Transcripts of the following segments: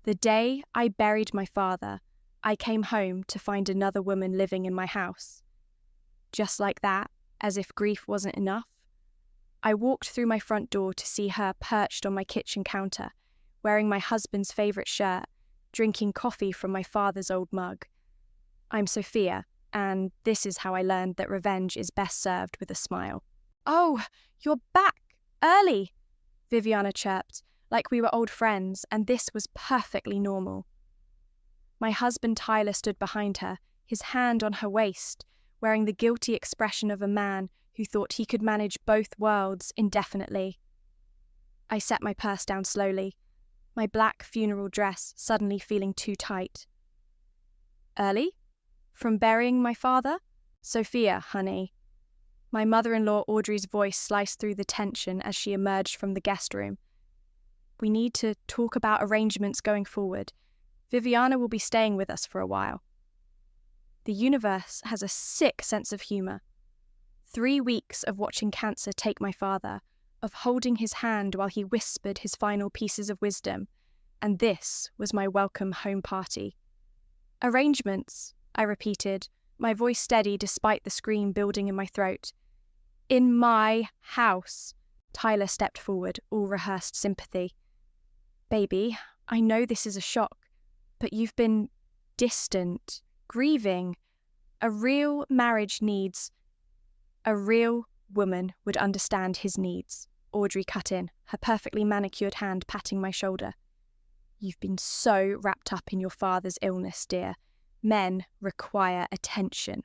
The day I buried my father, I came home to find another woman living in my house. Just like that, as if grief wasn't enough, I walked through my front door to see her perched on my kitchen counter, wearing my husband's favourite shirt, drinking coffee from my father's old mug. I'm Sophia, and this is how I learned that revenge is best served with a smile. "Oh, you're back! Early!" Viviana chirped, like we were old friends, and this was perfectly normal. My husband Tyler stood behind her, his hand on her waist, wearing the guilty expression of a man who thought he could manage both worlds indefinitely. I set my purse down slowly, my black funeral dress suddenly feeling too tight. "Early? From burying my father?" "Sophia, honey." My mother-in-law Audrey's voice sliced through the tension as she emerged from the guest room. "We need to talk about arrangements going forward. Viviana will be staying with us for a while." The universe has a sick sense of humour. 3 weeks of watching cancer take my father, of holding his hand while he whispered his final pieces of wisdom, and this was my welcome home party. "Arrangements," I repeated, my voice steady despite the scream building in my throat. "In my house." Tyler stepped forward, all rehearsed sympathy. "Baby, I know this is a shock, but you've been distant, grieving. A real marriage needs... A real woman would understand his needs," Audrey cut in, her perfectly manicured hand patting my shoulder. "You've been so wrapped up in your father's illness, dear. Men require attention."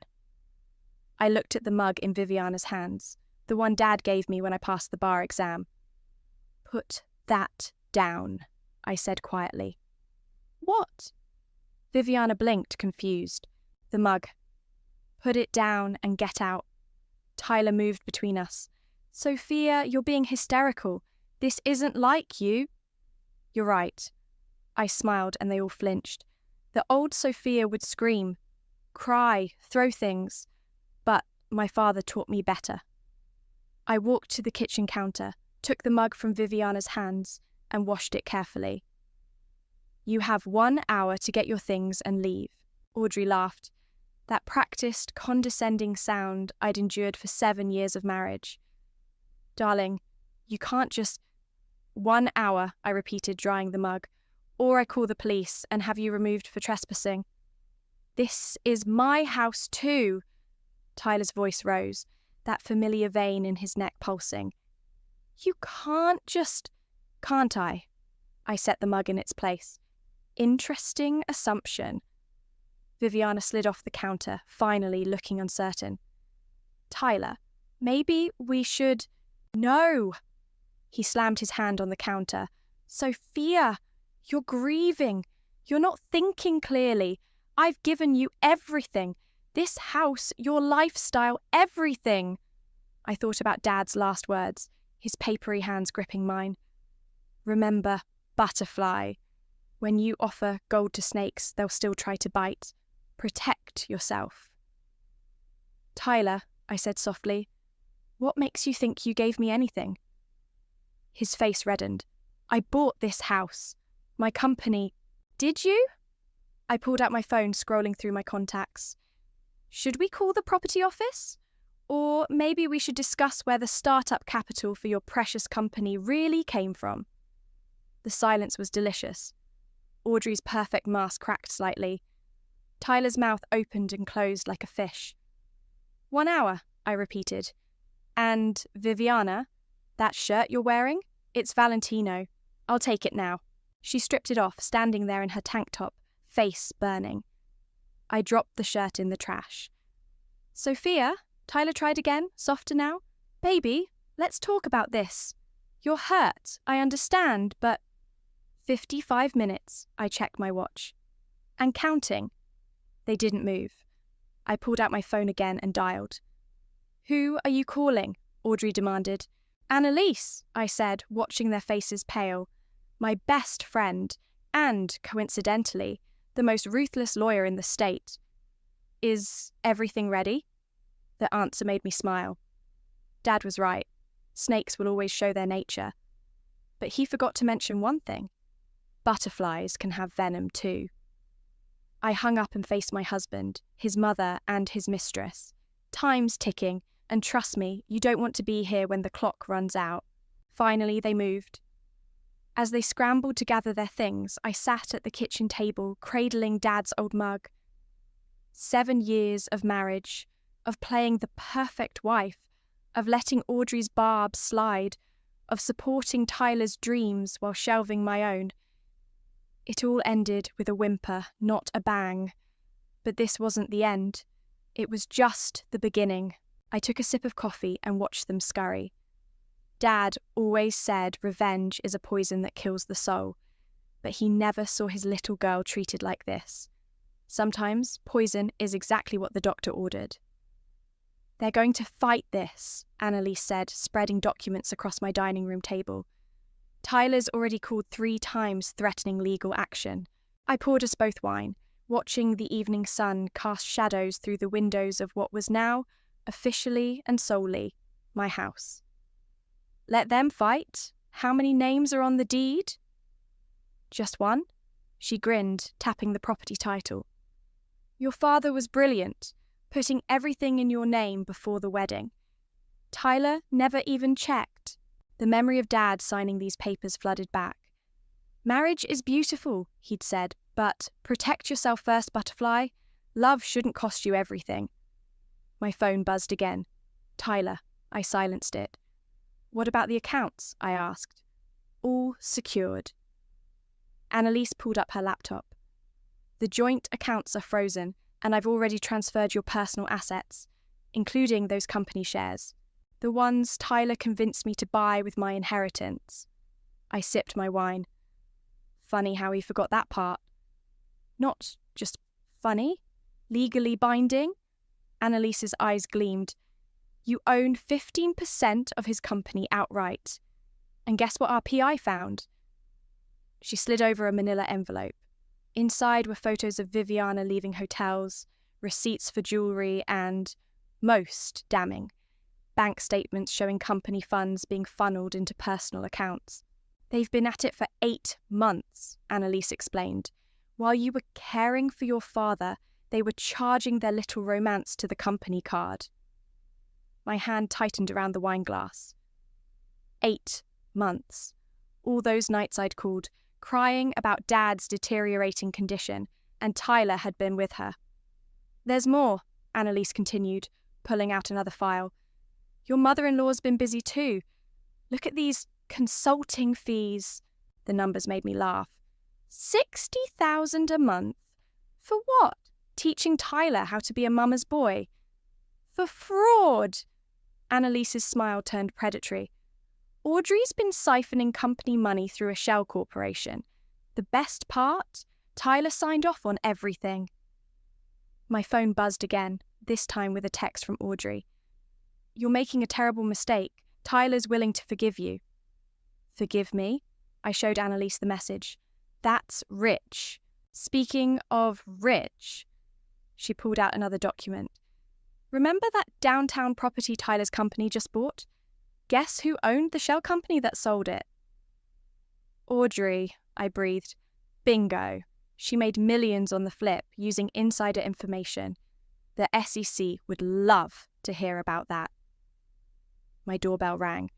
I looked at the mug in Viviana's hands, the one Dad gave me when I passed the bar exam. "Put that down," I said quietly. "What?" Viviana blinked, confused. The mug. "Put it down and get out." Tyler moved between us. "Sophia, you're being hysterical. This isn't like you." "You're right." I smiled and they all flinched. The old Sophia would scream, cry, throw things. But my father taught me better. I walked to the kitchen counter, took the mug from Viviana's hands, and washed it carefully. "You have 1 hour to get your things and leave." Audrey laughed. That practiced, condescending sound I'd endured for 7 years of marriage. "Darling, you can't just..." "1 hour," I repeated, drying the mug. "Or I call the police and have you removed for trespassing." "This is my house too." Tyler's voice rose, that familiar vein in his neck pulsing. "You can't just..." "Can't I?" I set the mug in its place. "Interesting assumption." Viviana slid off the counter, finally looking uncertain. "Tyler, maybe we should..." "No!" He slammed his hand on the counter. "Sophia, you're grieving. You're not thinking clearly. I've given you everything. This house, your lifestyle, everything." I thought about Dad's last words, his papery hands gripping mine. "Remember, butterfly. When you offer gold to snakes, they'll still try to bite. Protect yourself." "Tyler," I said softly, "what makes you think you gave me anything?" His face reddened. "I bought this house. My company..." "Did you?" I pulled out my phone, scrolling through my contacts. "Should we call the property office? Or maybe we should discuss where the startup capital for your precious company really came from." The silence was delicious. Audrey's perfect mask cracked slightly. Tyler's mouth opened and closed like a fish. "1 hour," I repeated. "And, Viviana, that shirt you're wearing? It's Valentino. I'll take it now." She stripped it off, standing there in her tank top, face burning. I dropped the shirt in the trash. "Sophia," Tyler tried again, softer now. "Baby, let's talk about this. You're hurt, I understand, but..." 55 minutes, I checked my watch. And counting. They didn't move. I pulled out my phone again and dialed. "Who are you calling?" Audrey demanded. "Annalise," I said, watching their faces pale. "My best friend, and, coincidentally, the most ruthless lawyer in the state." "Is everything ready?" The answer made me smile. Dad was right. Snakes will always show their nature. But he forgot to mention one thing. butterflies can have venom too. I hung up and faced my husband, his mother, and his mistress. Time's ticking, and trust me, you don't want to be here when the clock runs out. Finally, they moved. As they scrambled to gather their things, I sat at the kitchen table, cradling Dad's old mug. 7 years of marriage, of playing the perfect wife, of letting Audrey's barbs slide, of supporting Tyler's dreams while shelving my own. It all ended with a whimper, not a bang. But this wasn't the end. It was just the beginning. I took a sip of coffee and watched them scurry. Dad always said revenge is a poison that kills the soul, but he never saw his little girl treated like this. Sometimes poison is exactly what the doctor ordered. They're going to fight this, Annalise said, spreading documents across my dining room table. Tyler's already called 3 times threatening legal action. I poured us both wine, watching the evening sun cast shadows through the windows of what was now, officially and solely, my house. Let them fight? How many names are on the deed? Just one? She grinned, tapping the property title. Your father was brilliant, putting everything in your name before the wedding. Tyler never even checked. The memory of Dad signing these papers flooded back. Marriage is beautiful, he'd said, but protect yourself first, butterfly. Love shouldn't cost you everything. My phone buzzed again. Tyler. I silenced it. What about the accounts? I asked. All secured. Annalise pulled up her laptop. The joint accounts are frozen, and I've already transferred your personal assets, including those company shares, the ones Tyler convinced me to buy with my inheritance. I sipped my wine. Funny how he forgot that part. Not just funny, legally binding. Annalise's eyes gleamed. You own 15% of his company outright. And guess what our PI found? She slid over a manila envelope. Inside were photos of Viviana leaving hotels, receipts for jewellery, and, most damning, bank statements showing company funds being funneled into personal accounts. They've been at it for 8 months, Annalise explained. While you were caring for your father, they were charging their little romance to the company card. My hand tightened around the wine glass. 8 months. All those nights I'd called, crying about Dad's deteriorating condition, and Tyler had been with her. There's more, Annalise continued, pulling out another file. Your mother-in-law's been busy too. Look at these consulting fees. The numbers made me laugh. 60,000 a month. For what? Teaching Tyler how to be a mama's boy. For fraud. Annalise's smile turned predatory. Audrey's been siphoning company money through a shell corporation. The best part? Tyler signed off on everything. My phone buzzed again, this time with a text from Audrey. You're making a terrible mistake. Tyler's willing to forgive you. Forgive me? I showed Annalise the message. That's rich. Speaking of rich. She pulled out another document. Remember that downtown property Tyler's company just bought? Guess who owned the shell company that sold it? Audrey, I breathed. Bingo. She made millions on the flip using insider information. The SEC would love to hear about that. My doorbell rang.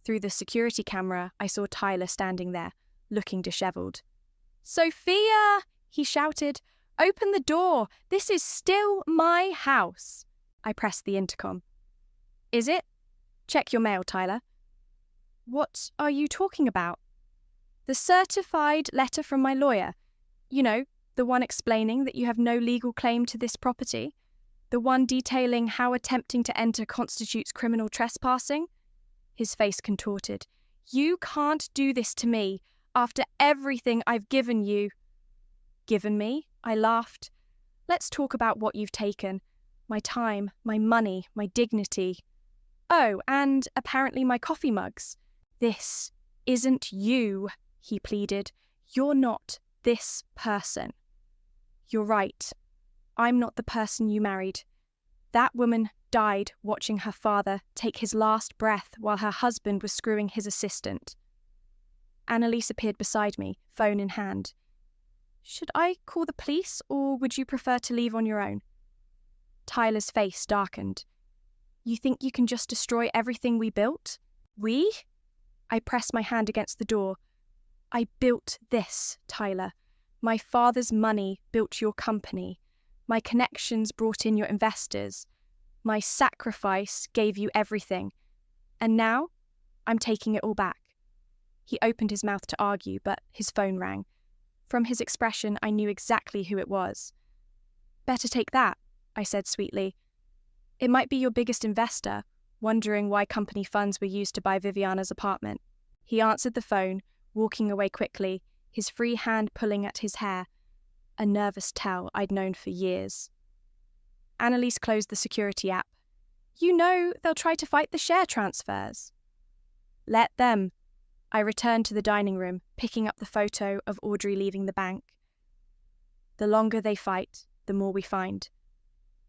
Through the security camera, I saw Tyler standing there, looking dishevelled. Sophia! He shouted. Open the door! This is still my house! I pressed the intercom. Is it? Check your mail, Tyler. What are you talking about? The certified letter from my lawyer. You know, the one explaining that you have no legal claim to this property. The one detailing how attempting to enter constitutes criminal trespassing. His face contorted. You can't do this to me after everything I've given you. Given me? I laughed. Let's talk about what you've taken. My time, my money, my dignity. Oh, and apparently my coffee mugs. This isn't you, he pleaded. You're not this person. You're right. I'm not the person you married. That woman died watching her father take his last breath while her husband was screwing his assistant. Annalise appeared beside me, phone in hand. Should I call the police, or would you prefer to leave on your own? Tyler's face darkened. You think you can just destroy everything we built? We? I pressed my hand against the door. I built this, Tyler. My father's money built your company. My connections brought in your investors. My sacrifice gave you everything. And now, I'm taking it all back. He opened his mouth to argue, but his phone rang. From his expression, I knew exactly who it was. Better take that, I said sweetly. It might be your biggest investor, wondering why company funds were used to buy Viviana's apartment. He answered the phone, walking away quickly, his free hand pulling at his hair, a nervous tell I'd known for years. Annalise closed the security app. You know they'll try to fight the share transfers. Let them. I returned to the dining room, picking up the photo of Audrey leaving the bank. The longer they fight, the more we find.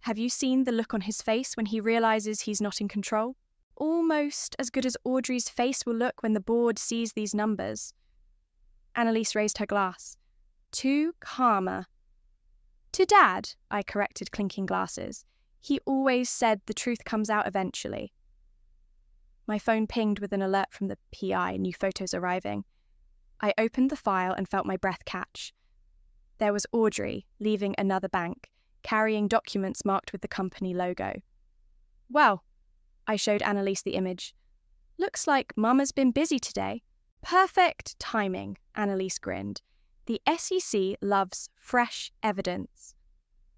Have you seen the look on his face when he realizes he's not in control? Almost as good as Audrey's face will look when the board sees these numbers. Annalise raised her glass. Too calmer. To Dad, I corrected, clinking glasses. He always said the truth comes out eventually. My phone pinged with an alert from the PI, new photos arriving. I opened the file and felt my breath catch. There was Audrey, leaving another bank, carrying documents marked with the company logo. Well, I showed Annalise the image. Looks like Mama's been busy today. Perfect timing, Annalise grinned. The SEC loves fresh evidence.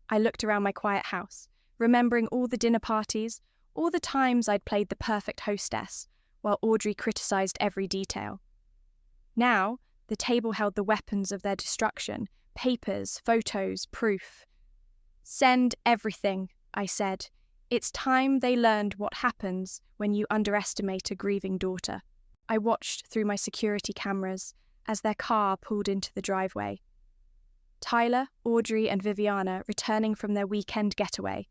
I looked around my quiet house, remembering all the dinner parties, all the times I'd played the perfect hostess, while Audrey criticized every detail. Now, the table held the weapons of their destruction, papers, photos, proof. Send everything, I said. It's time they learned what happens when you underestimate a grieving daughter. I watched through my security cameras as their car pulled into the driveway. Tyler, Audrey, and Viviana returning from their weekend getaway.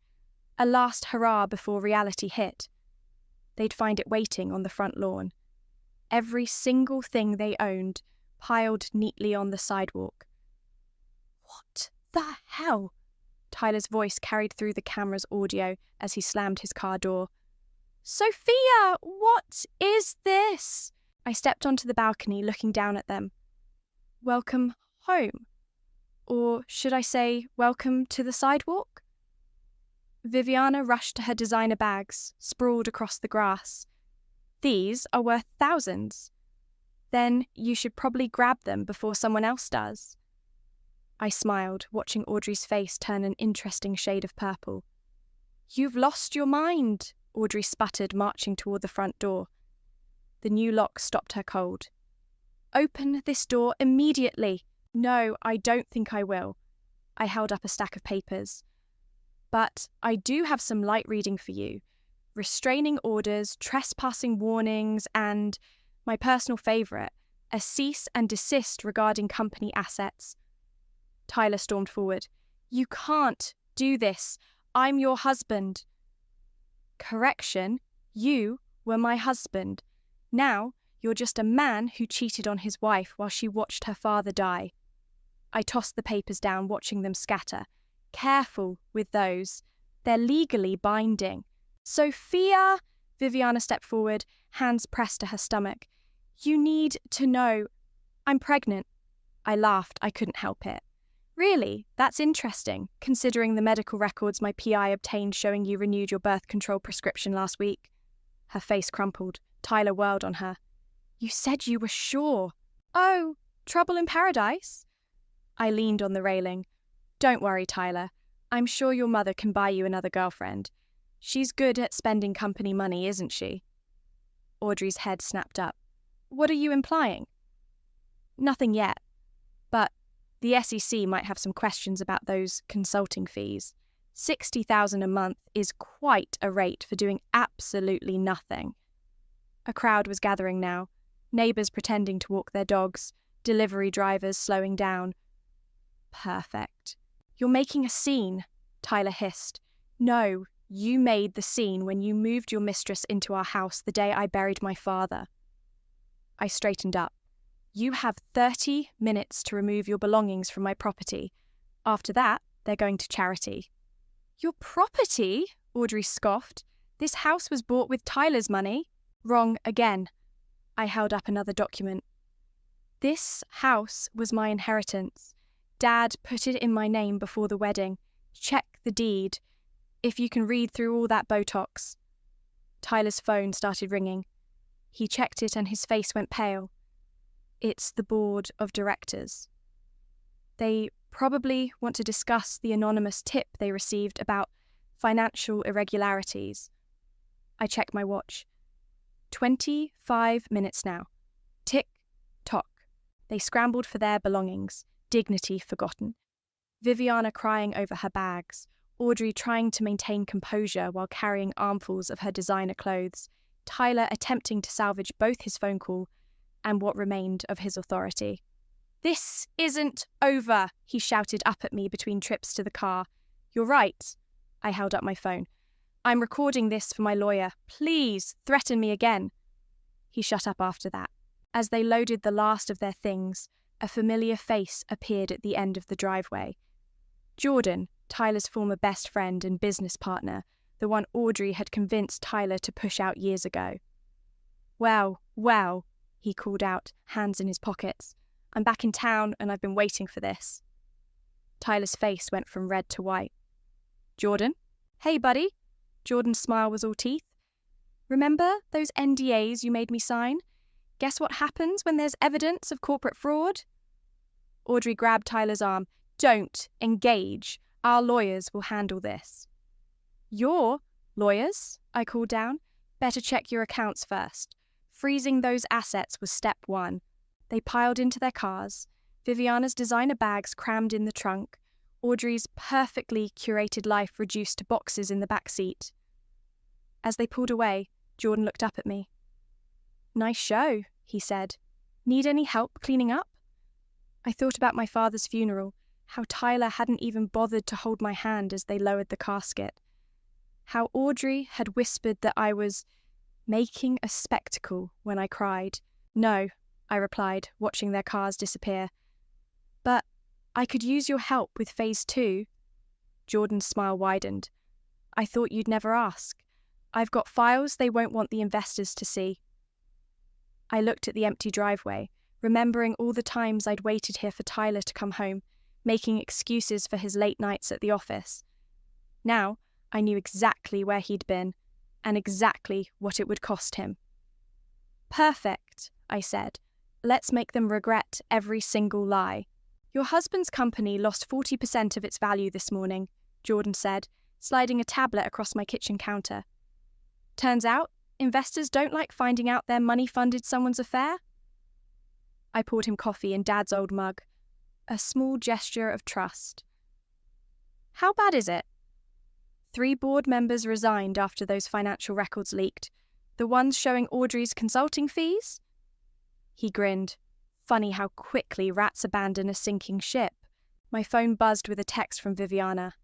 A last hurrah before reality hit. They'd find it waiting on the front lawn. Every single thing they owned piled neatly on the sidewalk. What the hell? Tyler's voice carried through the camera's audio as he slammed his car door. Sophia, what is this? I stepped onto the balcony, looking down at them. Welcome home. Or should I say, welcome to the sidewalk? Viviana rushed to her designer bags, sprawled across the grass. These are worth thousands. Then you should probably grab them before someone else does. I smiled, watching Audrey's face turn an interesting shade of purple. You've lost your mind, Audrey sputtered, marching toward the front door. The new lock stopped her cold. Open this door immediately. No, I don't think I will. I held up a stack of papers. But I do have some light reading for you. Restraining orders, trespassing warnings, and, my personal favourite, a cease and desist regarding company assets. Tyler stormed forward. You can't do this. I'm your husband. Correction, you were my husband. Now you're just a man who cheated on his wife while she watched her father die. I tossed the papers down, watching them scatter. Careful with those. They're legally binding. Sophia! Viviana stepped forward, hands pressed to her stomach. You need to know. I'm pregnant. I laughed. I couldn't help it. Really? That's interesting, considering the medical records my PI obtained showing you renewed your birth control prescription last week. Her face crumpled. Tyler whirled on her. You said you were sure. Oh, trouble in paradise? I leaned on the railing. Don't worry, Tyler. I'm sure your mother can buy you another girlfriend. She's good at spending company money, isn't she? Audrey's head snapped up. What are you implying? Nothing yet. But the SEC might have some questions about those consulting fees. $60,000 a month is quite a rate for doing absolutely nothing. A crowd was gathering now, neighbours pretending to walk their dogs, delivery drivers slowing down. Perfect. You're making a scene, Tyler hissed. No, you made the scene when you moved your mistress into our house the day I buried my father. I straightened up. You have 30 minutes to remove your belongings from my property. After that, they're going to charity. Your property? Audrey scoffed. This house was bought with Tyler's money. Wrong again. I held up another document. This house was my inheritance. Dad put it in my name before the wedding. Check the deed. If you can read through all that Botox. Tyler's phone started ringing. He checked it and his face went pale. It's the board of directors. They probably want to discuss the anonymous tip they received about financial irregularities. I checked my watch. 25 minutes now. Tick, tock. They scrambled for their belongings, dignity forgotten. Viviana crying over her bags, Audrey trying to maintain composure while carrying armfuls of her designer clothes, Tyler attempting to salvage both his phone call and what remained of his authority. This isn't over, he shouted up at me between trips to the car. You're right. I held up my phone. I'm recording this for my lawyer. Please, threaten me again. He shut up after that. As they loaded the last of their things, a familiar face appeared at the end of the driveway. Jordan, Tyler's former best friend and business partner, the one Audrey had convinced Tyler to push out years ago. Well, he called out, hands in his pockets. I'm back in town and I've been waiting for this. Tyler's face went from red to white. Jordan? Hey, buddy. Jordan's smile was all teeth. Remember those NDAs you made me sign? Guess what happens when there's evidence of corporate fraud? Audrey grabbed Tyler's arm. Don't engage. Our lawyers will handle this. Your lawyers? I called down. Better check your accounts first. Freezing those assets was step one. They piled into their cars, Viviana's designer bags crammed in the trunk, Audrey's perfectly curated life reduced to boxes in the back seat. As they pulled away, Jordan looked up at me. Nice show, he said. Need any help cleaning up? I thought about my father's funeral, how Tyler hadn't even bothered to hold my hand as they lowered the casket, how Audrey had whispered that I was making a spectacle when I cried. No, I replied, watching their cars disappear. But I could use your help with phase 2. Jordan's smile widened. I thought you'd never ask. I've got files they won't want the investors to see. I looked at the empty driveway, remembering all the times I'd waited here for Tyler to come home, making excuses for his late nights at the office. Now, I knew exactly where he'd been, and exactly what it would cost him. Perfect, I said. Let's make them regret every single lie. Your husband's company lost 40% of its value this morning, Jordan said, sliding a tablet across my kitchen counter. Turns out, investors don't like finding out their money funded someone's affair. I poured him coffee in Dad's old mug, a small gesture of trust. How bad is it? 3 board members resigned after those financial records leaked, the ones showing Audrey's consulting fees. He grinned. Funny how quickly rats abandon a sinking ship. My phone buzzed with a text from Viviana.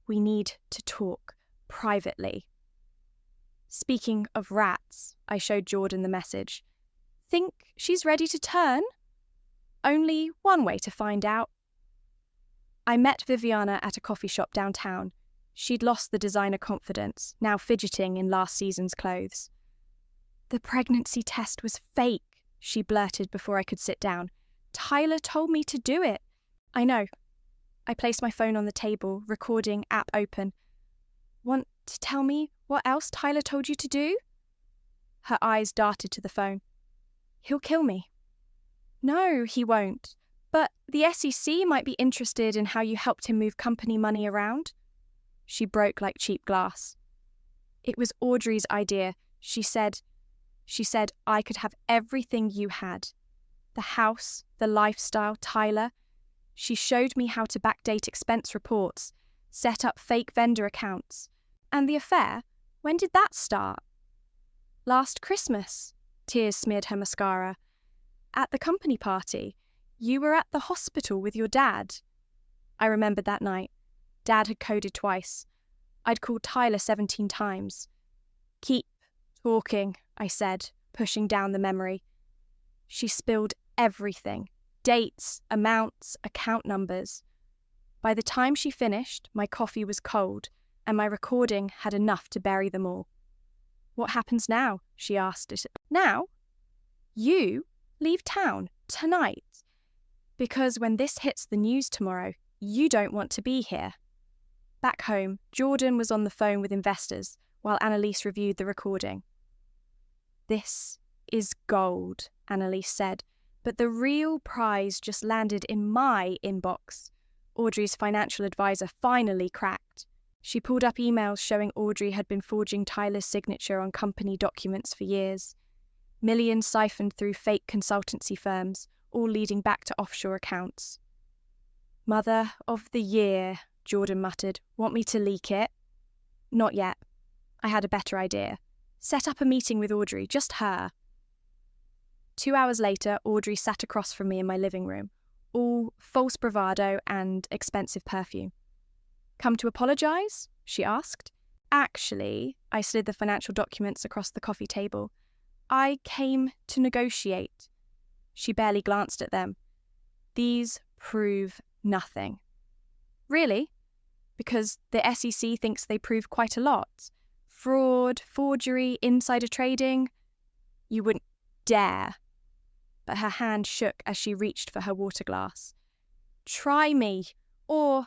We need to talk privately. Speaking of rats, I showed Jordan the message. Think she's ready to turn? Only one way to find out. I met Viviana at a coffee shop downtown. She'd lost the designer confidence, now fidgeting in last season's clothes. The pregnancy test was fake, she blurted before I could sit down. Tyler told me to do it. I know. I placed my phone on the table, recording app open. Want to tell me what else Tyler told you to do? Her eyes darted to the phone. He'll kill me. No, he won't. But the SEC might be interested in how you helped him move company money around. She broke like cheap glass. It was Audrey's idea. She said I could have everything you had. The house, the lifestyle, Tyler. She showed me how to backdate expense reports, set up fake vendor accounts. And the affair, when did that start? Last Christmas. Tears smeared her mascara. At the company party. You were at the hospital with your dad. I remembered that night. Dad had coded twice. I'd called Tyler 17 times. Keep talking, I said, pushing down the memory. She spilled everything. Dates, amounts, account numbers. By the time she finished, my coffee was cold, and my recording had enough to bury them all. "What happens now?" she asked. "Now? You leave town tonight. Because when this hits the news tomorrow, you don't want to be here." Back home, Jordan was on the phone with investors while Annalise reviewed the recording. "This is gold," Annalise said, "but the real prize just landed in my inbox." Audrey's financial advisor finally cracked. She pulled up emails showing Audrey had been forging Tyler's signature on company documents for years. Millions siphoned through fake consultancy firms, all leading back to offshore accounts. "Mother of the year," Jordan muttered. "Want me to leak it?" "Not yet. I had a better idea. Set up a meeting with Audrey, just her." 2 hours later, Audrey sat across from me in my living room, all false bravado and expensive perfume. "Come to apologise?" she asked. "Actually," I slid the financial documents across the coffee table, "I came to negotiate." She barely glanced at them. "These prove nothing." "Really?" "Because the SEC thinks they prove quite a lot. Fraud, forgery, insider trading. You wouldn't dare." But her hand shook as she reached for her water glass. "Try me, or—"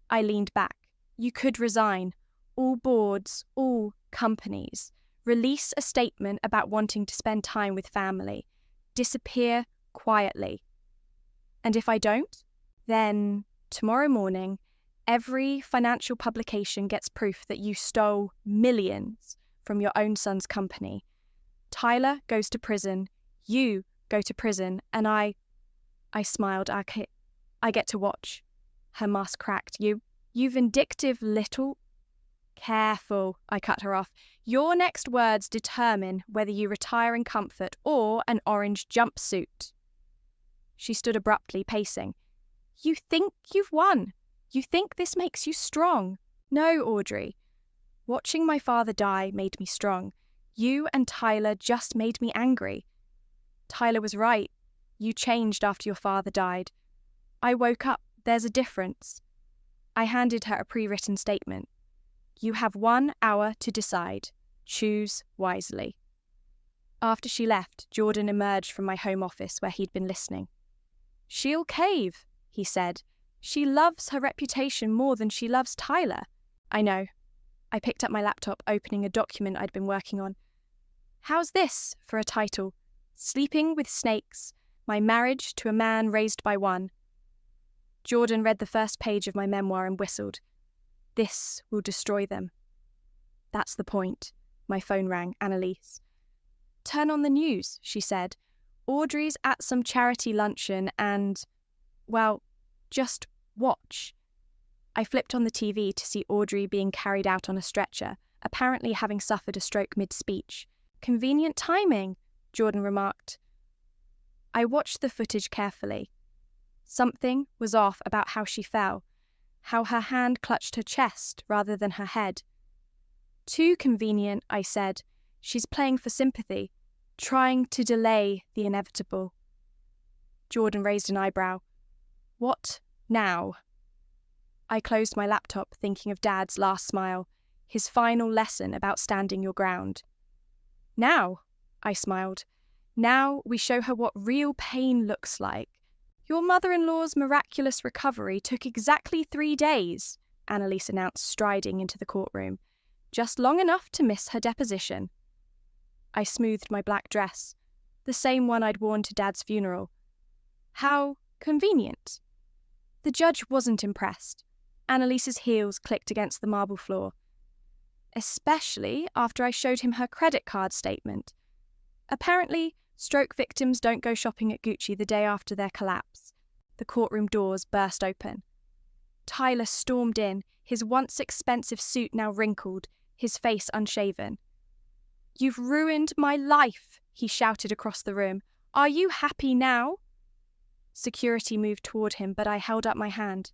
I leaned back. "You could resign. All boards, all companies. Release a statement about wanting to spend time with family. Disappear quietly. And if I don't, then tomorrow morning, every financial publication gets proof that you stole millions from your own son's company. Tyler goes to prison, you go to prison, and I smiled. I get to watch." Her mask cracked. You vindictive little—" "Careful," I cut her off. "Your next words determine whether you retire in comfort or an orange jumpsuit." She stood abruptly, pacing. "You think you've won. You think this makes you strong. No, Audrey. Watching my father die made me strong. You and Tyler just made me angry. Tyler was right. You changed after your father died. I woke up. There's a difference." I handed her a pre-written statement. "You have 1 hour to decide. Choose wisely." After she left, Jordan emerged from my home office where he'd been listening. "She'll cave," he said. "She loves her reputation more than she loves Tyler." "I know." I picked up my laptop, opening a document I'd been working on. "How's this for a title? Sleeping with Snakes, My Marriage to a Man Raised by One." Jordan read the first page of my memoir and whistled. "This will destroy them." "That's the point." My phone rang. Annalise. "Turn on the news," she said. "Audrey's at some charity luncheon and, well, just watch." I flipped on the TV to see Audrey being carried out on a stretcher, apparently having suffered a stroke mid-speech. "Convenient timing," Jordan remarked. I watched the footage carefully. Something was off about how she fell, how her hand clutched her chest rather than her head. "Too convenient," I said. "She's playing for sympathy, trying to delay the inevitable." Jordan raised an eyebrow. "What now?" I closed my laptop, thinking of Dad's last smile, his final lesson about standing your ground. "Now," I smiled. "Now we show her what real pain looks like. Your mother-in-law's miraculous recovery took exactly 3 days," Annalise announced, striding into the courtroom. "Just long enough to miss her deposition." I smoothed my black dress, the same one I'd worn to Dad's funeral. "How convenient." The judge wasn't impressed. Annalise's heels clicked against the marble floor. "Especially after I showed him her credit card statement. Apparently, stroke victims don't go shopping at Gucci the day after their collapse." The courtroom doors burst open. Tyler stormed in, his once expensive suit now wrinkled, his face unshaven. "You've ruined my life," he shouted across the room. "Are you happy now?" Security moved toward him, but I held up my hand.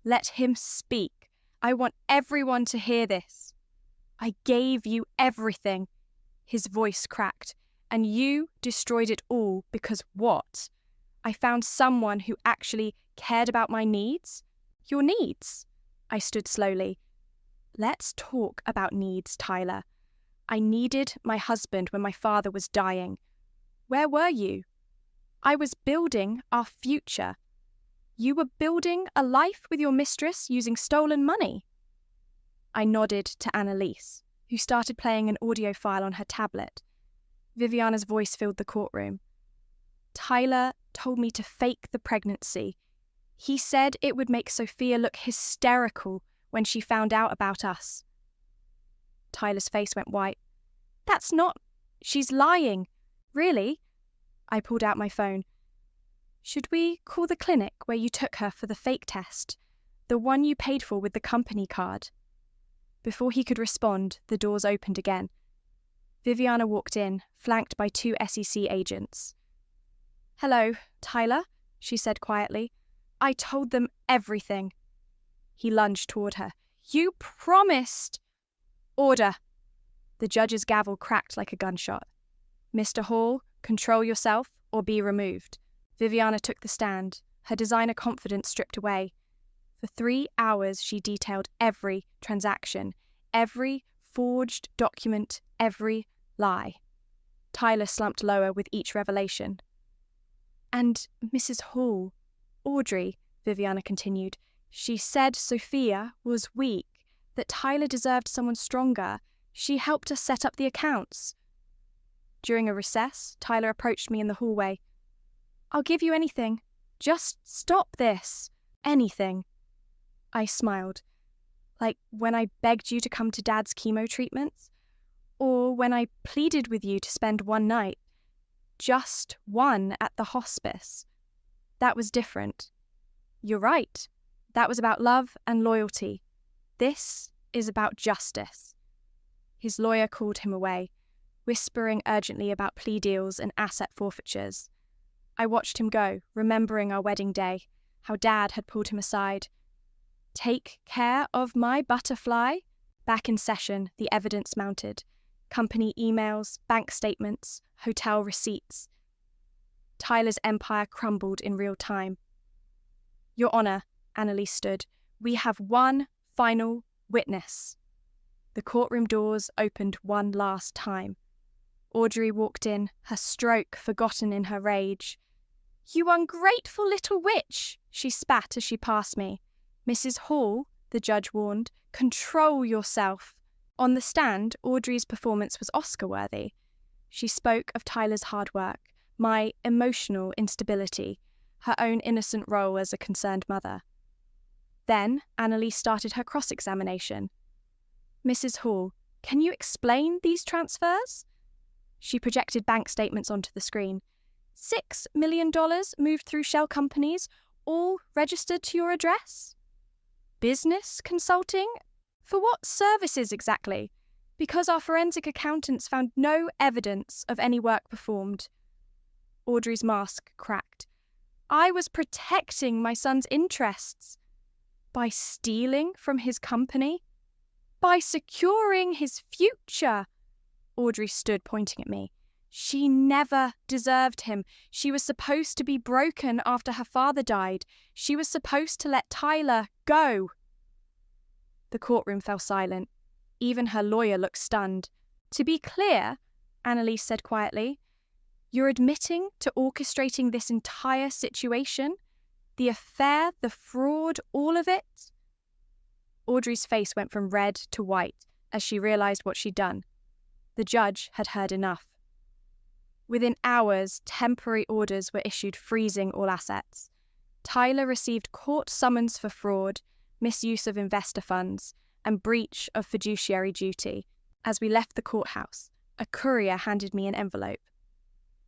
"Let him speak. I want everyone to hear this." "I gave you everything." His voice cracked. And you destroyed it all because what? I found someone who actually cared about my needs? Your needs? I stood slowly. Let's talk about needs, Tyler. I needed my husband when my father was dying. Where were you? I was building our future. You were building a life with your mistress using stolen money. I nodded to Annalise, who started playing an audio file on her tablet. Viviana's voice filled the courtroom. Tyler told me to fake the pregnancy. He said it would make Sophia look hysterical when she found out about us. Tyler's face went white. That's not... She's lying. Really? I pulled out my phone. Should we call the clinic where you took her for the fake test? The one you paid for with the company card? Before he could respond, the doors opened again. Viviana walked in, flanked by 2 SEC agents. Hello, Tyler, she said quietly. I told them everything. He lunged toward her. You promised... Order. The judge's gavel cracked like a gunshot. Mr. Hall, control yourself or be removed. Viviana took the stand, her designer confidence stripped away. For 3 hours she detailed every transaction, every forged document, every lie. Tyler slumped lower with each revelation. And Mrs. Hall, Audrey, Viviana continued, she said Sophia was weak, that Tyler deserved someone stronger. She helped us set up the accounts. During a recess, Tyler approached me in the hallway. I'll give you anything. Just stop this. Anything. I smiled. Like when I begged you to come to Dad's chemo treatments? Or when I pleaded with you to spend one night. Just one at the hospice. That was different. You're right. That was about love and loyalty. This is about justice. His lawyer called him away, whispering urgently about plea deals and asset forfeitures. I watched him go, remembering our wedding day, how Dad had pulled him aside. Take care of my butterfly. Back in session, the evidence mounted. Company emails, bank statements, hotel receipts. Tyler's empire crumbled in real time. Your Honor, Annalise stood, we have one final witness. The courtroom doors opened one last time. Audrey walked in, her stroke forgotten in her rage. You ungrateful little witch, she spat as she passed me. Mrs. Hall, the judge warned, control yourself. On the stand, Audrey's performance was Oscar-worthy. She spoke of Tyler's hard work, my emotional instability, her own innocent role as a concerned mother. Then Annalise started her cross-examination. Mrs. Hall, can you explain these transfers? She projected bank statements onto the screen. $6 million moved through shell companies, all registered to your address? Business consulting? For what services exactly? Because our forensic accountants found no evidence of any work performed. Audrey's mask cracked. I was protecting my son's interests. By stealing from his company? By securing his future? Audrey stood pointing at me. She never deserved him. She was supposed to be broken after her father died. She was supposed to let Tyler go. The courtroom fell silent. Even her lawyer looked stunned. To be clear, Annalise said quietly, you're admitting to orchestrating this entire situation? The affair, the fraud, all of it? Audrey's face went from red to white as she realized what she'd done. The judge had heard enough. Within hours, temporary orders were issued freezing all assets. Tyler received court summons for fraud, misuse of investor funds, and breach of fiduciary duty. As we left the courthouse, a courier handed me an envelope.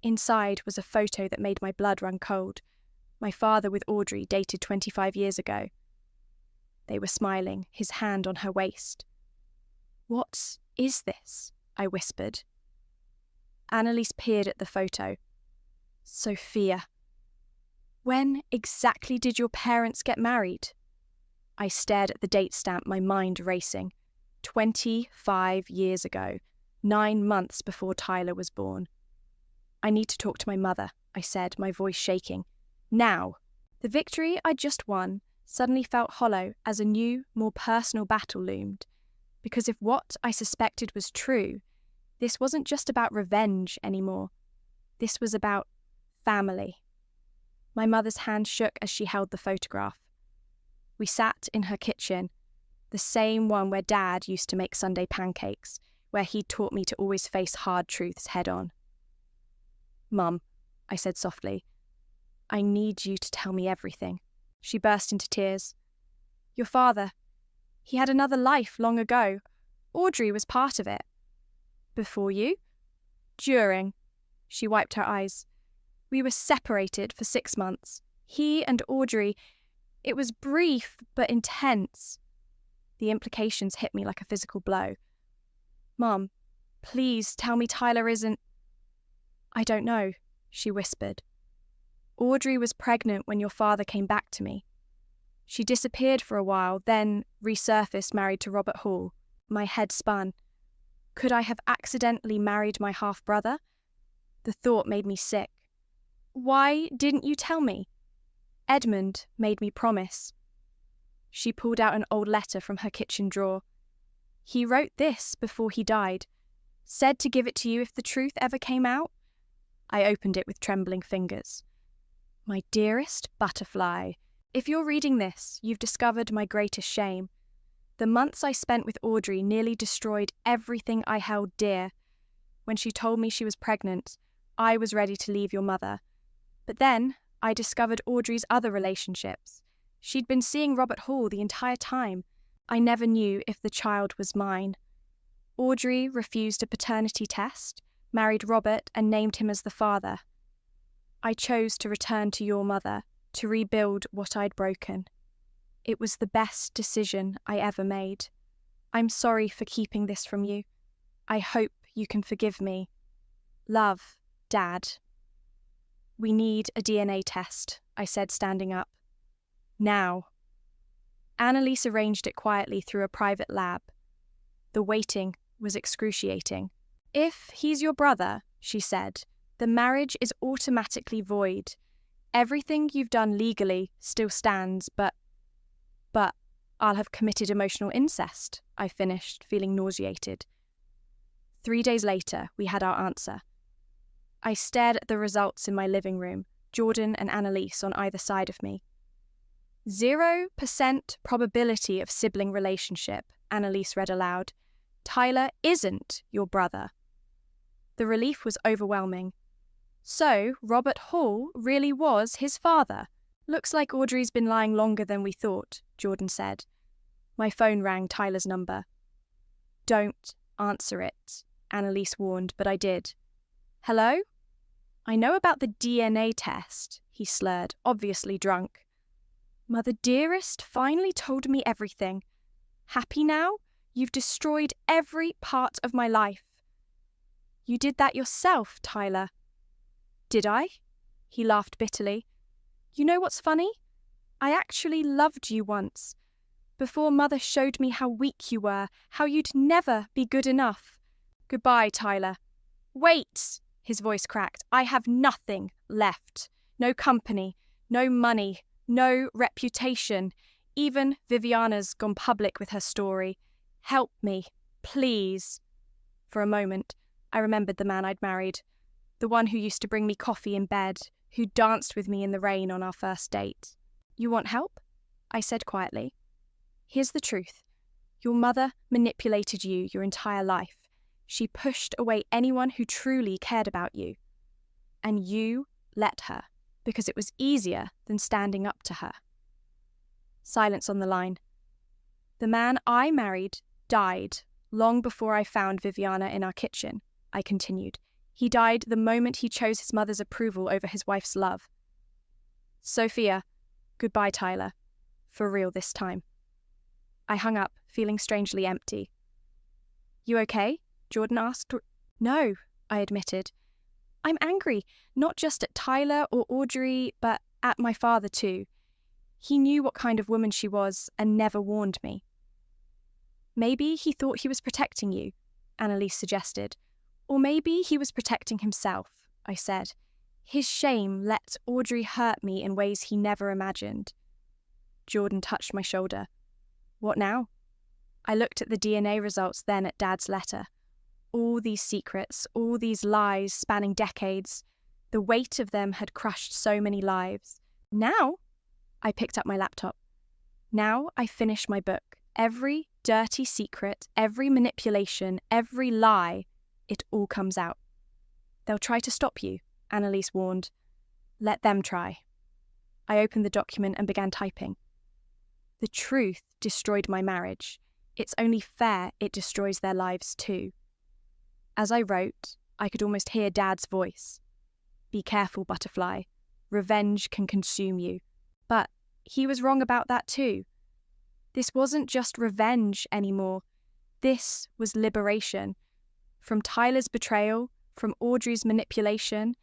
Inside was a photo that made my blood run cold. My father with Audrey, dated 25 years ago. They were smiling, his hand on her waist. What is this? I whispered. Annalise peered at the photo. Sophia. When exactly did your parents get married? I stared at the date stamp, my mind racing. 25 years ago, 9 months before Tyler was born. I need to talk to my mother, I said, my voice shaking. Now. The victory I'd just won suddenly felt hollow as a new, more personal battle loomed. Because if what I suspected was true, this wasn't just about revenge anymore. This was about family. My mother's hand shook as she held the photograph. We sat in her kitchen, the same one where Dad used to make Sunday pancakes, where he'd taught me to always face hard truths head on. "Mum," I said softly, "I need you to tell me everything." She burst into tears. "Your father, he had another life long ago. Audrey was part of it." "Before you?" "During." She wiped her eyes. "We were separated for 6 months. He and Audrey. It was brief but intense." The implications hit me like a physical blow. "Mum, please tell me Tyler isn't—" "I don't know," she whispered. "Audrey was pregnant when your father came back to me. She disappeared for a while, then resurfaced married to Robert Hall." My head spun. Could I have accidentally married my half-brother? The thought made me sick. "Why didn't you tell me?" "Edmund made me promise." She pulled out an old letter from her kitchen drawer. "He wrote this before he died. Said to give it to you if the truth ever came out." I opened it with trembling fingers. "My dearest butterfly, if you're reading this, you've discovered my greatest shame. The months I spent with Audrey nearly destroyed everything I held dear. When she told me she was pregnant, I was ready to leave your mother. But then I discovered Audrey's other relationships. She'd been seeing Robert Hall the entire time. I never knew if the child was mine. Audrey refused a paternity test, married Robert and named him as the father. I chose to return to your mother, to rebuild what I'd broken. It was the best decision I ever made. I'm sorry for keeping this from you. I hope you can forgive me. Love, Dad." "We need a DNA test," I said, standing up. "Now." Annalise arranged it quietly through a private lab. The waiting was excruciating. "If he's your brother," she said, "the marriage is automatically void. Everything you've done legally still stands, but I'll have committed emotional incest," I finished, feeling nauseated. 3 days later, we had our answer. I stared at the results in my living room, Jordan and Annalise on either side of me. 0% probability of sibling relationship, Annalise read aloud. "Tyler isn't your brother." The relief was overwhelming. So, Robert Hall really was his father. "Looks like Audrey's been lying longer than we thought," Jordan said. My phone rang Tyler's number. "Don't answer it," Annalise warned, but I did. "Hello?" "I know about the DNA test," he slurred, obviously drunk. "Mother dearest finally told me everything. Happy now? You've destroyed every part of my life." "You did that yourself, Tyler." "Did I?" He laughed bitterly. "You know what's funny? I actually loved you once. Before Mother showed me how weak you were, how you'd never be good enough. Goodbye, Tyler." "Wait!" His voice cracked. "I have nothing left. No company, no money, no reputation. Even Viviana's gone public with her story. Help me, please." For a moment, I remembered the man I'd married. The one who used to bring me coffee in bed, who danced with me in the rain on our first date. "You want help?" I said quietly. "Here's the truth. Your mother manipulated you your entire life. She pushed away anyone who truly cared about you. And you let her, because it was easier than standing up to her." Silence on the line. "The man I married died long before I found Viviana in our kitchen," I continued. "He died the moment he chose his mother's approval over his wife's love. Sophia, goodbye, Tyler. For real this time." I hung up, feeling strangely empty. "You okay?" Jordan asked. "No," I admitted. "I'm angry, not just at Tyler or Audrey, but at my father too. He knew what kind of woman she was and never warned me." "Maybe he thought he was protecting you," Annalise suggested. "Or maybe he was protecting himself," I said. His shame let Audrey hurt me in ways he never imagined. Jordan touched my shoulder. What now? I looked at the DNA results, then at Dad's letter. All these secrets, all these lies spanning decades, the weight of them had crushed so many lives. Now, I picked up my laptop. Now I finish my book. Every dirty secret, every manipulation, every lie, it all comes out. They'll try to stop you, Annalise warned. Let them try. I opened the document and began typing. The truth destroyed my marriage. It's only fair it destroys their lives too. As I wrote, I could almost hear Dad's voice. Be careful, Butterfly. Revenge can consume you. But he was wrong about that too. This wasn't just revenge anymore. This was liberation. From Tyler's betrayal, from Audrey's manipulation,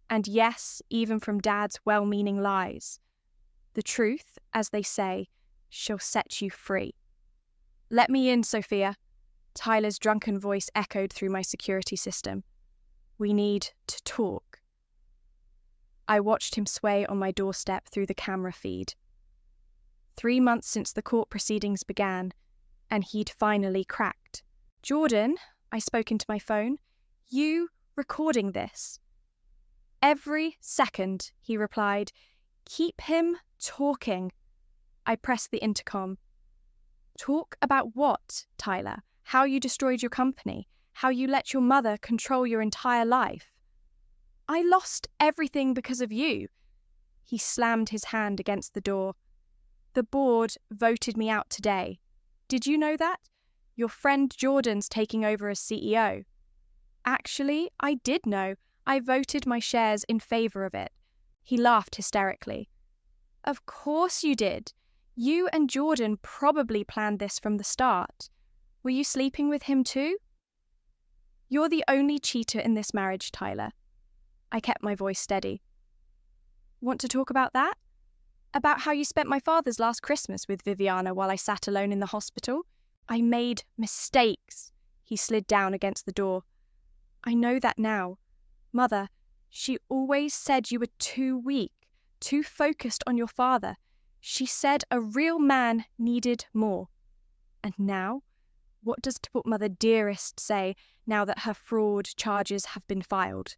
and yes, even from Dad's well-meaning lies. The truth, as they say, shall set you free. Let me in, Sophia. Tyler's drunken voice echoed through my security system. We need to talk. I watched him sway on my doorstep through the camera feed. 3 months since the court proceedings began, and he'd finally cracked. Jordan, I spoke into my phone, you recording this? Every second, he replied. Keep him talking. I pressed the intercom. Talk about what, Tyler? How you destroyed your company? How you let your mother control your entire life? I lost everything because of you. He slammed his hand against the door. The board voted me out today. Did you know that? Your friend Jordan's taking over as CEO. Actually, I did know. I voted my shares in favour of it. He laughed hysterically. Of course you did. You and Jordan probably planned this from the start. Were you sleeping with him too? You're the only cheater in this marriage, Tyler. I kept my voice steady. Want to talk about that? About how you spent my father's last Christmas with Viviana while I sat alone in the hospital? I made mistakes. He slid down against the door. I know that now. Mother, she always said you were too weak, too focused on your father. She said a real man needed more. And now? What does Mother Dearest say now that her fraud charges have been filed?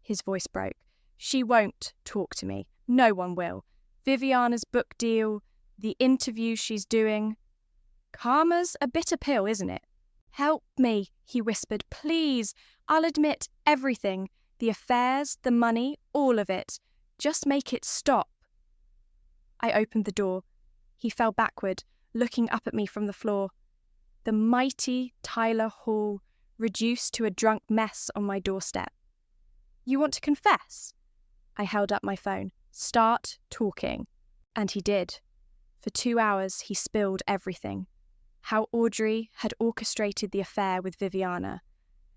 His voice broke. She won't talk to me. No one will. Viviana's book deal, the interview she's doing. Karma's a bitter pill, isn't it? Help me, he whispered. Please, I'll admit everything. The affairs, the money, all of it. Just make it stop. I opened the door. He fell backward, looking up at me from the floor. The mighty Tyler Hall reduced to a drunk mess on my doorstep. You want to confess? I held up my phone. Start talking. And he did. For 2 hours, he spilled everything. How Audrey had orchestrated the affair with Viviana.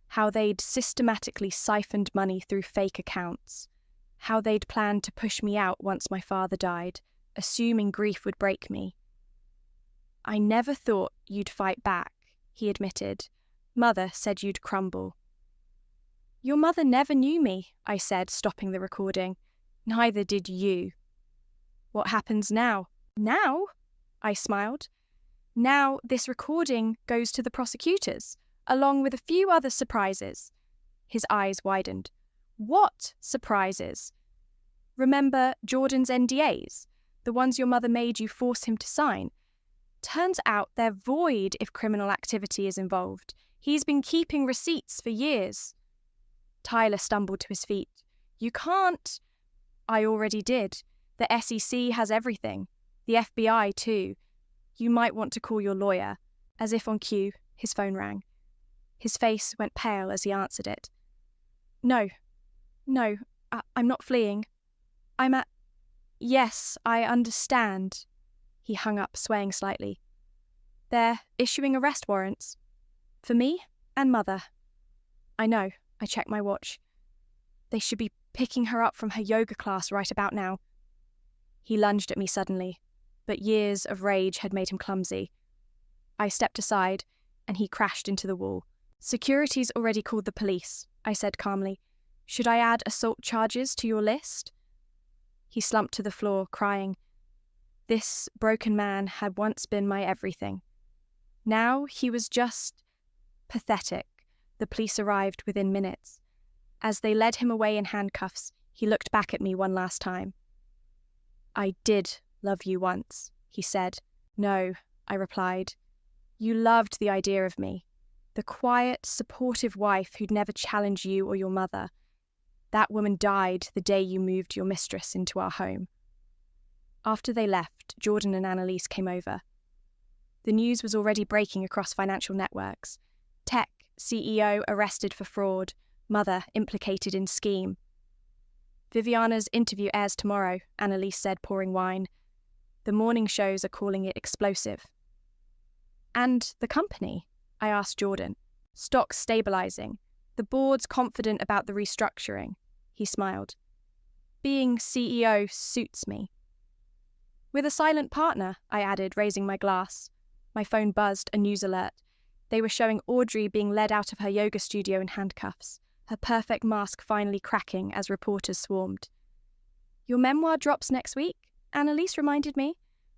How they'd systematically siphoned money through fake accounts. How they'd planned to push me out once my father died, assuming grief would break me. I never thought you'd fight back, he admitted. Mother said you'd crumble. Your mother never knew me, I said, stopping the recording. Neither did you. What happens now? Now? I smiled. Now this recording goes to the prosecutors, along with a few other surprises. His eyes widened. What surprises? Remember Jordan's NDAs? The ones your mother made you force him to sign? Turns out they're void if criminal activity is involved. He's been keeping receipts for years. Tyler stumbled to his feet. You can't. I already did. The SEC has everything. The FBI too. You might want to call your lawyer. As if on cue, his phone rang. His face went pale as he answered it. No, I'm not fleeing. I'm at... Yes, I understand. He hung up, swaying slightly. They're issuing arrest warrants. For me and Mother. I know. I checked my watch. They should be picking her up from her yoga class right about now. He lunged at me suddenly, but years of rage had made him clumsy. I stepped aside, and he crashed into the wall. Security's already called the police, I said calmly. Should I add assault charges to your list? He slumped to the floor, crying. This broken man had once been my everything. Now he was just pathetic. The police arrived within minutes. As they led him away in handcuffs, he looked back at me one last time. I did love you once, he said. No, I replied. You loved the idea of me. The quiet, supportive wife who'd never challenge you or your mother. That woman died the day you moved your mistress into our home. After they left, Jordan and Annalise came over. The news was already breaking across financial networks. Tech, CEO arrested for fraud, mother implicated in scheme. Viviana's interview airs tomorrow, Annalise said, pouring wine. The morning shows are calling it explosive. And the company? I asked Jordan. Stock's stabilising. The board's confident about the restructuring. He smiled. Being CEO suits me. With a silent partner, I added, raising my glass. My phone buzzed, a news alert. They were showing Audrey being led out of her yoga studio in handcuffs, her perfect mask finally cracking as reporters swarmed. Your memoir drops next week, Annalise reminded me.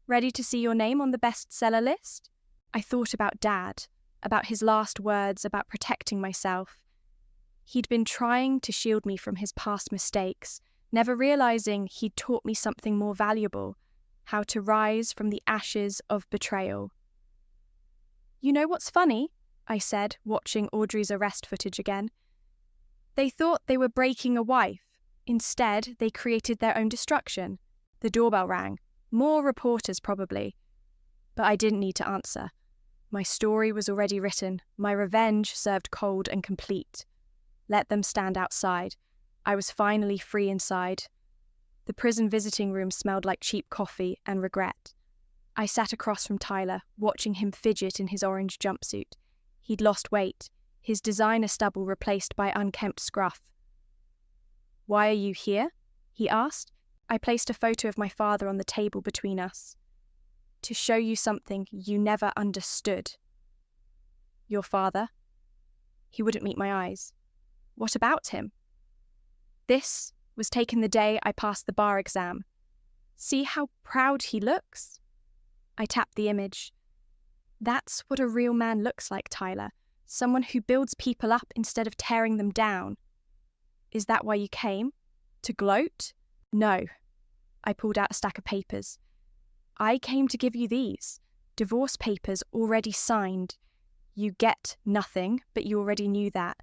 Ready to see your name on the bestseller list? I thought about Dad, about his last words, about protecting myself. He'd been trying to shield me from his past mistakes, never realising he'd taught me something more valuable, how to rise from the ashes of betrayal. You know what's funny? I said, watching Audrey's arrest footage again. They thought they were breaking a wife. Instead, they created their own destruction. The doorbell rang. More reporters, probably. But I didn't need to answer. My story was already written, my revenge served cold and complete. Let them stand outside. I was finally free inside. The prison visiting room smelled like cheap coffee and regret. I sat across from Tyler, watching him fidget in his orange jumpsuit. He'd lost weight, his designer stubble replaced by unkempt scruff. Why are you here? He asked. I placed a photo of my father on the table between us. To show you something you never understood. Your father? He wouldn't meet my eyes. What about him? This was taken the day I passed the bar exam. See how proud he looks? I tapped the image. That's what a real man looks like, Tyler. Someone who builds people up instead of tearing them down. Is that why you came? To gloat? No. I pulled out a stack of papers. I came to give you these. Divorce papers already signed. You get nothing, but you already knew that.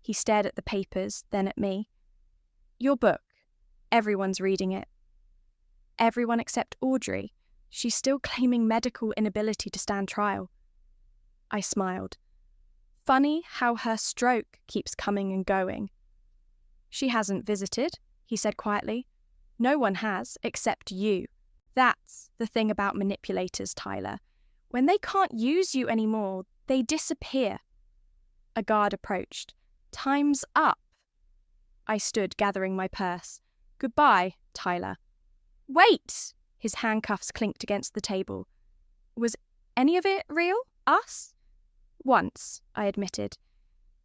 He stared at the papers, then at me. Your book. Everyone's reading it. Everyone except Audrey. She's still claiming medical inability to stand trial. I smiled. Funny how her stroke keeps coming and going. She hasn't visited, he said quietly. No one has, except you. That's the thing about manipulators, Tyler. When they can't use you anymore, they disappear. A guard approached. Time's up. I stood, gathering my purse. Goodbye, Tyler. Wait! His handcuffs clinked against the table. Was any of it real? Us? Once, I admitted.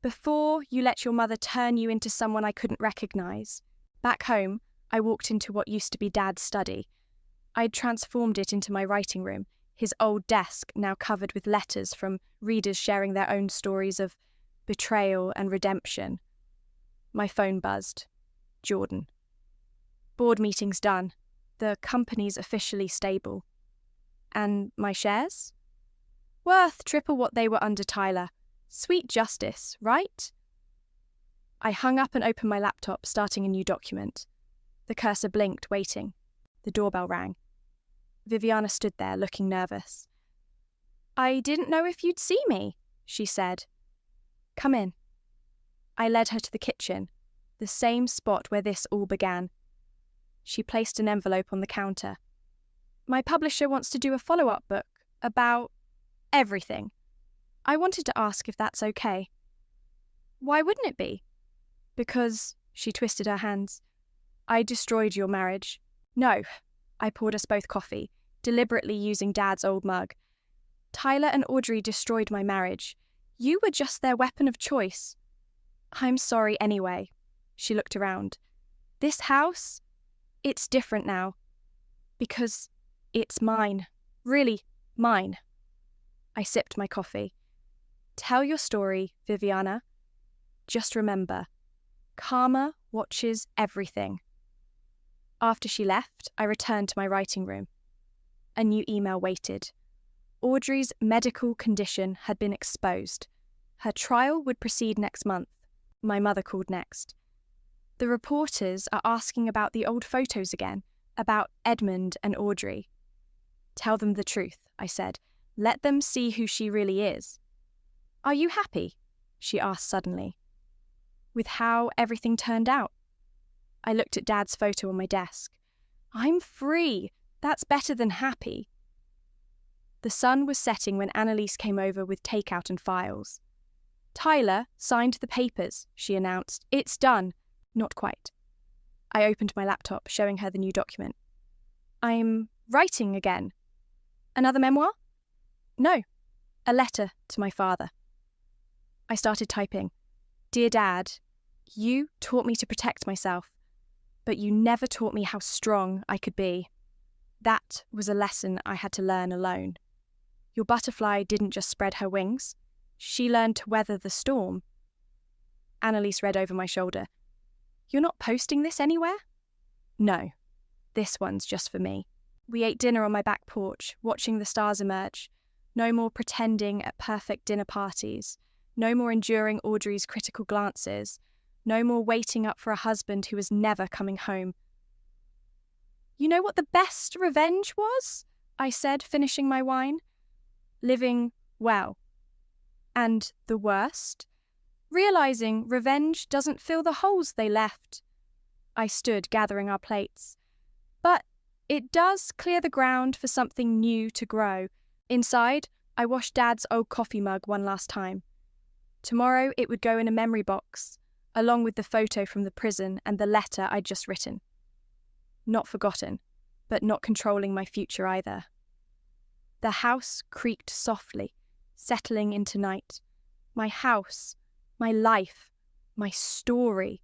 Before you let your mother turn you into someone I couldn't recognise. Back home, I walked into what used to be Dad's study. I'd transformed it into my writing room, his old desk now covered with letters from readers sharing their own stories of betrayal and redemption. My phone buzzed. Jordan. Board meeting's done. The company's officially stable. And my shares? Worth triple what they were under Tyler. Sweet justice, right? I hung up and opened my laptop, starting a new document. The cursor blinked, waiting. The doorbell rang. Viviana stood there, looking nervous. I didn't know if you'd see me, she said. Come in. I led her to the kitchen, the same spot where this all began. She placed an envelope on the counter. My publisher wants to do a follow-up book about everything. I wanted to ask if that's okay. Why wouldn't it be? Because, she twisted her hands, I destroyed your marriage. No, I poured us both coffee, deliberately using Dad's old mug. Tyler and Audrey destroyed my marriage. You were just their weapon of choice. I'm sorry anyway. She looked around. This house? It's different now. Because it's mine. Really, mine. I sipped my coffee. Tell your story, Viviana. Just remember, karma watches everything. After she left, I returned to my writing room. A new email waited. Audrey's medical condition had been exposed. Her trial would proceed next month. My mother called next. The reporters are asking about the old photos again, about Edmund and Audrey. Tell them the truth, I said. Let them see who she really is. Are you happy? She asked suddenly. With how everything turned out? I looked at Dad's photo on my desk. I'm free. That's better than happy. The sun was setting when Annalise came over with takeout and files. Tyler signed the papers, she announced. It's done. Not quite. I opened my laptop, showing her the new document. I'm writing again. Another memoir? No, a letter to my father. I started typing. Dear Dad, you taught me to protect myself, but you never taught me how strong I could be. That was a lesson I had to learn alone. Your butterfly didn't just spread her wings. She learned to weather the storm. Annalise read over my shoulder. You're not posting this anywhere? No, this one's just for me. We ate dinner on my back porch, watching the stars emerge. No more pretending at perfect dinner parties. No more enduring Audrey's critical glances. No more waiting up for a husband who was never coming home. You know what the best revenge was? I said, finishing my wine. Living well. And the worst? Realizing revenge doesn't fill the holes they left. I stood, gathering our plates. But it does clear the ground for something new to grow. Inside, I washed Dad's old coffee mug one last time. Tomorrow it would go in a memory box, along with the photo from the prison and the letter I'd just written. Not forgotten, but not controlling my future either. The house creaked softly, settling into night. My house, my life, my story.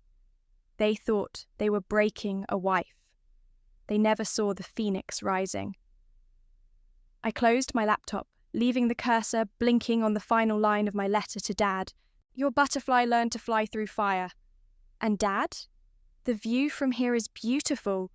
They thought they were breaking a wife. They never saw the phoenix rising. I closed my laptop, leaving the cursor blinking on the final line of my letter to Dad. Your butterfly learned to fly through fire. And Dad? The view from here is beautiful.